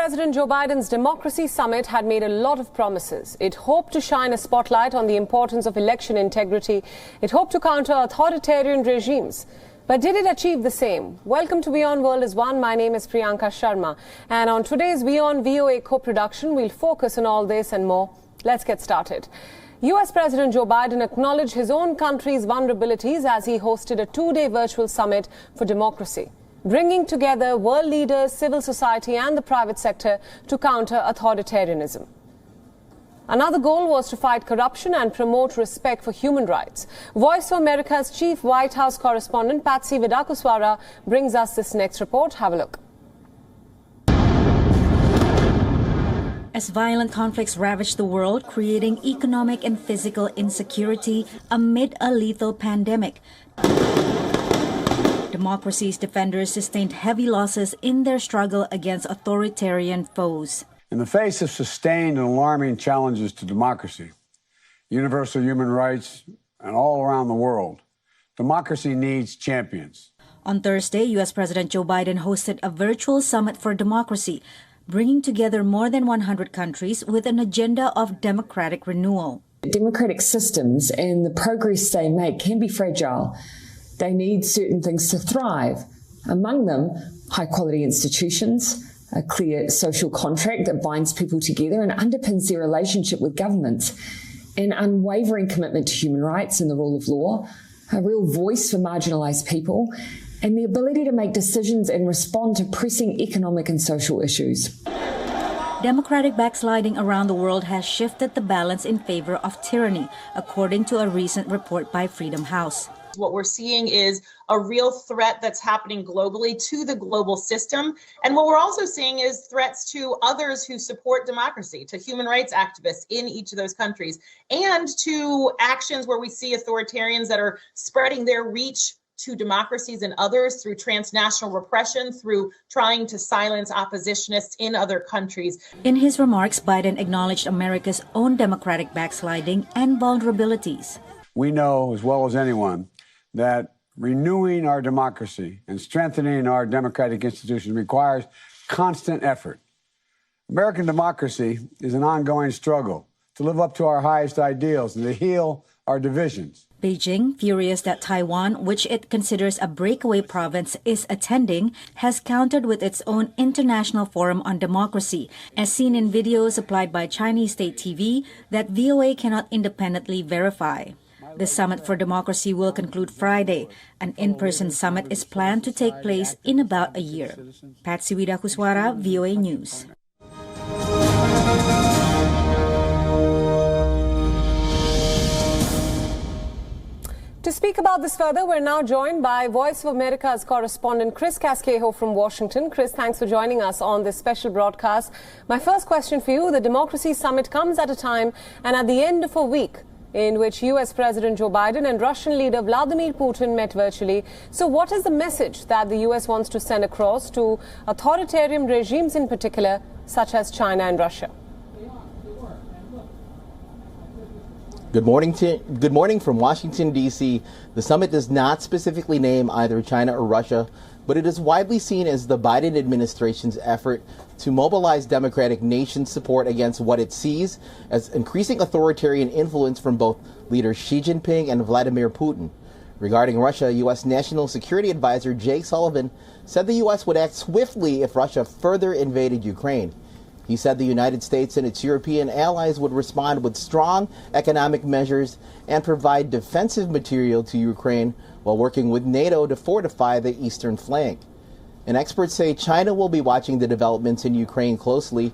President Joe Biden's Democracy Summit had made a lot of promises. It hoped to shine a spotlight on the importance of election integrity. It hoped to counter authoritarian regimes. But did it achieve the same? Welcome to WION World is One. My name is Priyanka Sharma. And on today's WION-VOA co-production, we'll focus on all this and more. Let's get started. US President Joe Biden acknowledged his own country's vulnerabilities as he hosted a two-day virtual summit for democracy, bringing together world leaders, civil society and the private sector to counter authoritarianism. Another goal was to fight corruption and promote respect for human rights. Voice of America's chief White House correspondent Patsy Widakuswara brings us this next report. Have a look. As violent conflicts ravage the world, creating economic and physical insecurity amid a lethal pandemic, democracy's defenders sustained heavy losses in their struggle against authoritarian foes. In the face of sustained and alarming challenges to democracy, universal human rights, and all around the world, democracy needs champions. On Thursday, U.S. President Joe Biden hosted a virtual summit for democracy, bringing together more than 100 countries with an agenda of democratic renewal. Democratic systems and the progress they make can be fragile. They need certain things to thrive. Among them, high-quality institutions, a clear social contract that binds people together and underpins their relationship with governments, an unwavering commitment to human rights and the rule of law, a real voice for marginalised people, and the ability to make decisions and respond to pressing economic and social issues. Democratic backsliding around the world has shifted the balance in favor of tyranny, according to a recent report by Freedom House. What we're seeing is a real threat that's happening globally to the global system. And what we're also seeing is threats to others who support democracy, to human rights activists in each of those countries, and to actions where we see authoritarians that are spreading their reach to democracies and others through transnational repression, through trying to silence oppositionists in other countries. In his remarks, Biden acknowledged America's own democratic backsliding and vulnerabilities. We know as well as anyone that renewing our democracy and strengthening our democratic institutions requires constant effort. American democracy is an ongoing struggle to live up to our highest ideals and to heal our divisions. Beijing, furious that Taiwan, which it considers a breakaway province, is attending, has countered with its own International Forum on Democracy, as seen in videos supplied by Chinese state TV that VOA cannot independently verify. The Summit for Democracy will conclude Friday. An in-person summit is planned to take place in about a year. Patsy Widakuswara, VOA News. To speak about this further, we're now joined by Voice of America's correspondent Chris Casquejo from Washington. Chris, thanks for joining us on this special broadcast. My first question for you, the Democracy Summit comes at a time and at the end of a week in which US President Joe Biden and Russian leader Vladimir Putin met virtually. So what is the message that the US wants to send across to authoritarian regimes in particular, such as China and Russia? Good morning from Washington, D.C. The summit does not specifically name either China or Russia, but it is widely seen as the Biden administration's effort to mobilize democratic nations' support against what it sees as increasing authoritarian influence from both leaders Xi Jinping and Vladimir Putin. Regarding Russia, U.S. National Security Advisor Jake Sullivan said the U.S. would act swiftly if Russia further invaded Ukraine. He said the United States and its European allies would respond with strong economic measures and provide defensive material to Ukraine while working with NATO to fortify the eastern flank. And experts say China will be watching the developments in Ukraine closely.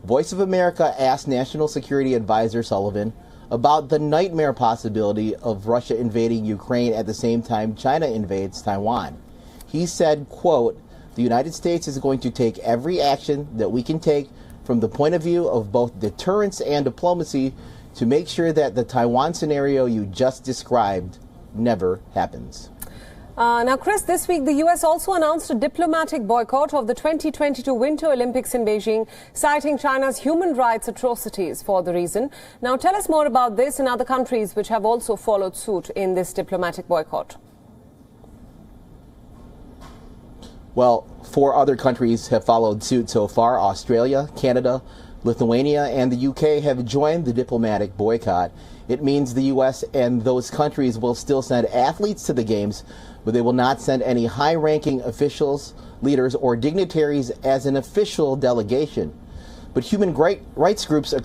Voice of America asked National Security Advisor Sullivan about the nightmare possibility of Russia invading Ukraine at the same time China invades Taiwan. He said, quote, "The United States is going to take every action that we can take from the point of view of both deterrence and diplomacy to make sure that the Taiwan scenario you just described never happens." Now, Chris, this week the U.S. also announced a diplomatic boycott of the 2022 Winter Olympics in Beijing, citing China's human rights atrocities for the reason. Now, tell us more about this and other countries which have also followed suit in this diplomatic boycott. Well, 4 other countries have followed suit so far. Australia, Canada, Lithuania, and the UK have joined the diplomatic boycott. It means the U.S. and those countries will still send athletes to the games, but they will not send any high-ranking officials, leaders, or dignitaries as an official delegation. But human rights groups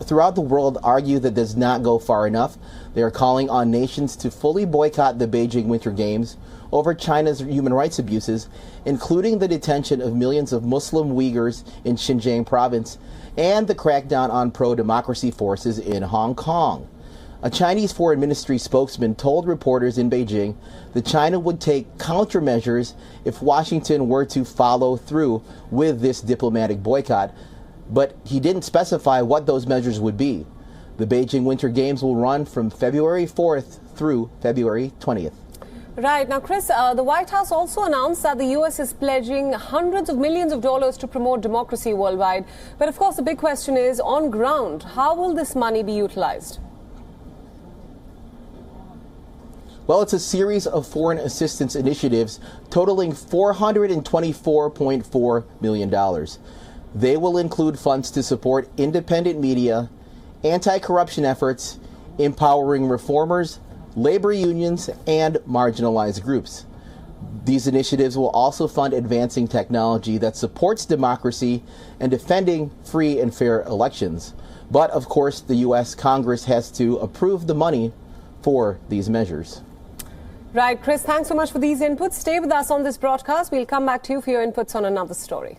throughout the world argue that does not go far enough. They are calling on nations to fully boycott the Beijing Winter Games over China's human rights abuses, including the detention of millions of Muslim Uyghurs in Xinjiang province and the crackdown on pro-democracy forces in Hong Kong. A Chinese foreign ministry spokesman told reporters in Beijing that China would take countermeasures if Washington were to follow through with this diplomatic boycott, but he didn't specify what those measures would be. The Beijing Winter Games will run from February 4th through February 20th. Right. Now, Chris, the White House also announced that the U.S. is pledging hundreds of millions of dollars to promote democracy worldwide. But of course, the big question is, on ground, how will this money be utilized? Well, it's a series of foreign assistance initiatives totaling $424.4 million. They will include funds to support independent media, anti-corruption efforts, empowering reformers, labor unions, and marginalized groups. These initiatives will also fund advancing technology that supports democracy and defending free and fair elections. But, of course, the U.S. Congress has to approve the money for these measures. Right, Chris, thanks so much for these inputs. Stay with us on this broadcast. We'll come back to you for your inputs on another story.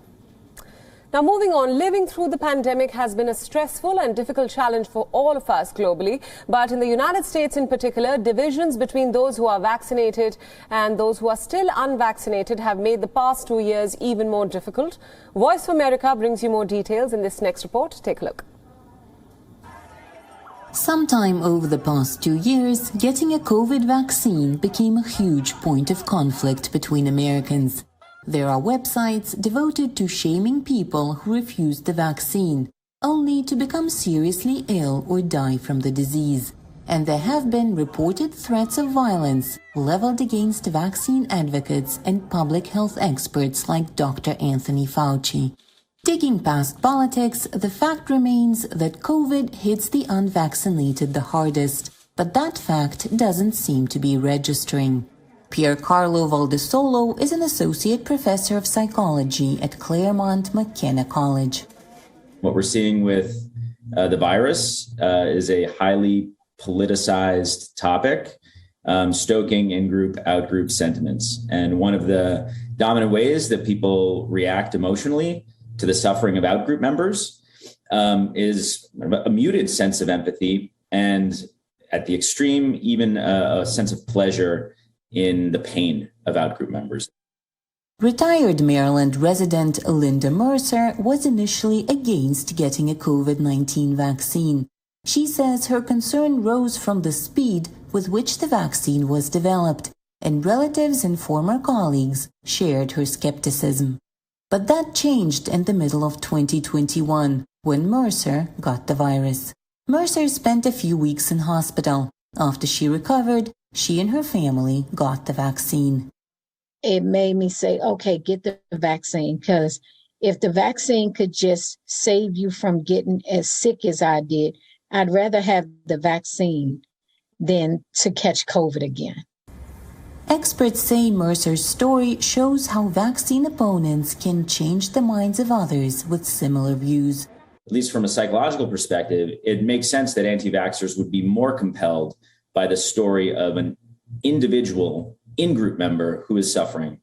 Now, moving on, living through the pandemic has been a stressful and difficult challenge for all of us globally. But in the United States in particular, divisions between those who are vaccinated and those who are still unvaccinated have made the past 2 years even more difficult. Voice of America brings you more details in this next report. Take a look. Sometime over the past 2 years, getting a COVID vaccine became a huge point of conflict between Americans. There are websites devoted to shaming people who refuse the vaccine, only to become seriously ill or die from the disease. And there have been reported threats of violence leveled against vaccine advocates and public health experts like Dr. Anthony Fauci. Taking past politics, the fact remains that COVID hits the unvaccinated the hardest, but that fact doesn't seem to be registering. Piercarlo Valdesolo is an associate professor of psychology at Claremont McKenna College. What we're seeing with the virus is a highly politicized topic, stoking in-group, out-group sentiments. And one of the dominant ways that people react emotionally to the suffering of out-group members is a muted sense of empathy, and at the extreme, even a sense of pleasure in the pain of out-group members. Retired Maryland resident Linda Mercer was initially against getting a COVID-19 vaccine. She says her concern rose from the speed with which the vaccine was developed, and relatives and former colleagues shared her skepticism. But that changed in the middle of 2021 when Mercer got the virus. Mercer spent a few weeks in hospital. After she recovered, she and her family got the vaccine. It made me say, okay, get the vaccine, because if the vaccine could just save you from getting as sick as I did, I'd rather have the vaccine than to catch COVID again. Experts say Mercer's story shows how vaccine opponents can change the minds of others with similar views. At least from a psychological perspective, it makes sense that anti-vaxxers would be more compelled by the story of an individual in-group member who is suffering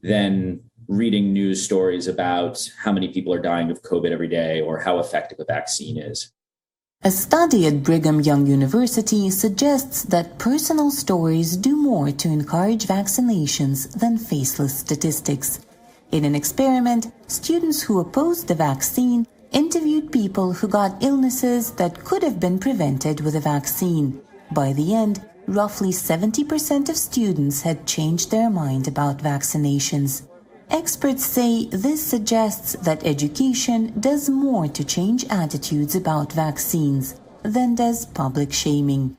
than reading news stories about how many people are dying of COVID every day or how effective a vaccine is. A study at Brigham Young University suggests that personal stories do more to encourage vaccinations than faceless statistics. In an experiment, students who opposed the vaccine interviewed people who got illnesses that could have been prevented with a vaccine. By the end, roughly 70% of students had changed their mind about vaccinations. Experts say this suggests that education does more to change attitudes about vaccines than does public shaming.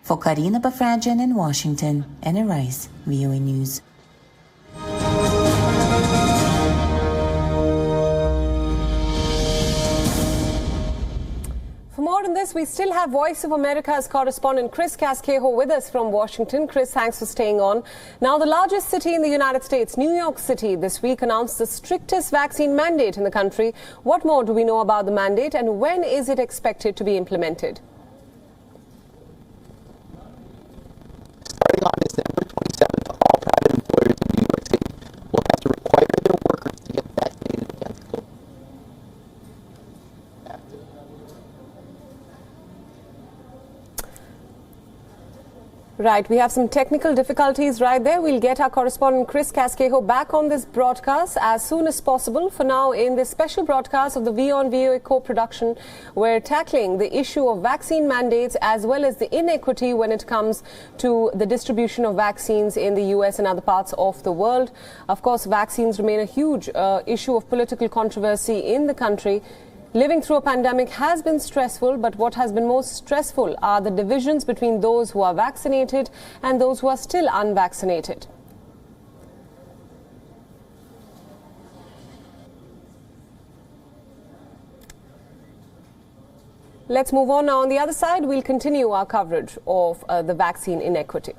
For Karina Bafrajan in Washington, Anna Rice, VOA News. more on this, we still have Voice of America's correspondent Chris Casquejo with us from Washington. Chris, thanks for staying on. Now, the largest city in the United States, New York City, this week announced the strictest vaccine mandate in the country. What more do we know about the mandate, and when is it expected to be implemented? Starting on December 27th, all private employers in New York City will have to require their workers to get vaccinated against COVID. Right, we have some technical difficulties right there. We'll get our correspondent Chris Casquejo back on this broadcast as soon as possible. For now, in this special broadcast of the WION-VOA co-production, we're tackling the issue of vaccine mandates as well as the inequity when it comes to the distribution of vaccines in the US and other parts of the world. Of course, vaccines remain a huge issue of political controversy in the country. Living through a pandemic has been stressful, but what has been most stressful are the divisions between those who are vaccinated and those who are still unvaccinated. Let's move on now. On the other side, we'll continue our coverage of the vaccine inequity.